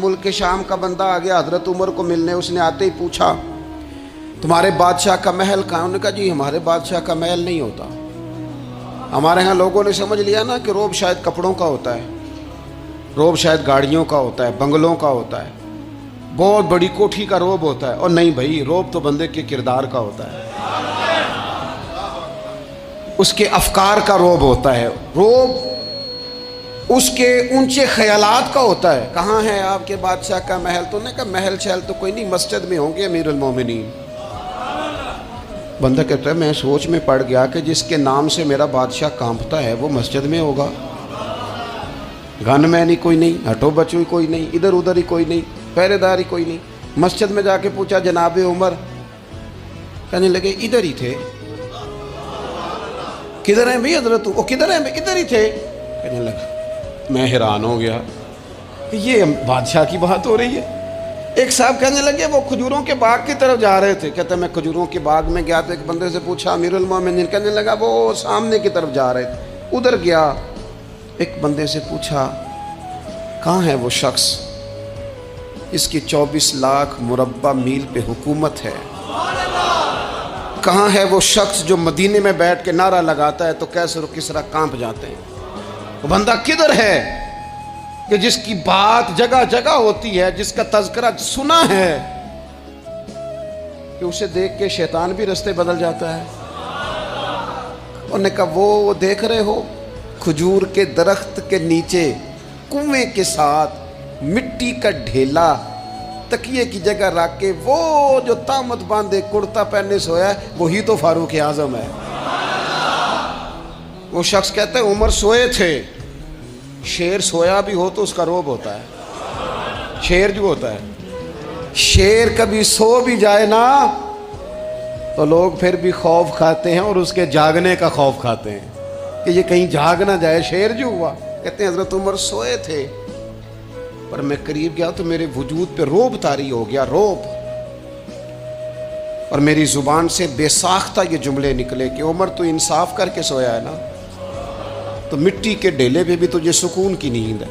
मुल्क के शाम का बंदा आ गया हजरत उमर को मिलने। उसने आते ही पूछा तुम्हारे बादशाह का महल कहाँ? उन्होंने कहा जी हमारे बादशाह का महल नहीं होता। हमारे यहाँ लोगों ने समझ लिया ना कि रोब शायद कपड़ों का होता है, रोब शायद गाड़ियों का होता है, बंगलों का होता है, बहुत बड़ी कोठी का रोब होता है। और नहीं भाई, रोब तो बंदे के किरदार का होता है, उसके अफकार का रोब होता है, रोब उसके ऊंचे ख्यालात का होता है। कहाँ है आपके बादशाह का महल? तो उन्होंने कहा महल शहल तो कोई नहीं, मस्जिद में होंगे अमीरुल मोमिनीन। बंदा कहता है मैं सोच में पड़ गया कि जिसके नाम से मेरा बादशाह कांपता है वो मस्जिद में होगा। गन मैन ही कोई नहीं, हटो बचो ही कोई नहीं, इधर उधर ही कोई नहीं, पहरेदार ही कोई नहीं। मस्जिद में जाके पूछा जनाब उमर, कहने लगे इधर ही थे। किधर हैं भाई हजरत? वो किधर हैं भाई? इधर ही थे। कहने लगा मैं हैरान हो गया, ये बादशाह की बात हो रही है। एक साहब कहने लगे वो खजूरों के बाग की तरफ जा रहे थे। कहते मैं खजूरों के बाग में गया तो एक बंदे से पूछा अमीरुल मोमिनीन? कहने लगा वो सामने की तरफ जा रहे थे, उधर गया। एक बंदे से पूछा कहाँ है वो शख्स, इसकी 24 लाख मुरब्बा मील पे हुकूमत है? कहाँ है वो शख्स जो मदीने में बैठ के नारा लगाता है तो कैसर और किसरा कांप जाते हैं? वो बंदा किधर है कि जिसकी बात जगह जगह होती है, जिसका तज़किरा सुना है कि उसे देख के शैतान भी रास्ते बदल जाता है। उन्होंने कहा वो देख रहे हो खजूर के दरख्त के नीचे कुएं के साथ मिट्टी का ढेला तकिए की जगह रख के वो जो तामत बांधे कुर्ता पहने सोया है, वही तो फारूक आजम है। वो शख्स कहता है उमर सोए थे। शेर सोया भी हो तो उसका रोब होता है। शेर जो होता है, शेर कभी सो भी जाए ना तो लोग फिर भी खौफ खाते हैं और उसके जागने का खौफ खाते हैं कि ये कहीं जाग ना जाए। शेर जो हुआ, कहते हैं हजरत उमर सोए थे पर मैं करीब गया तो मेरे वजूद पे रोब तारी हो गया, रोब। और मेरी जुबान से बेसाख्ता ये जुमले निकले कि उमर तू इंसाफ करके सोया है ना, तो मिट्टी के ढेले पे भी तुझे सुकून की नींद है।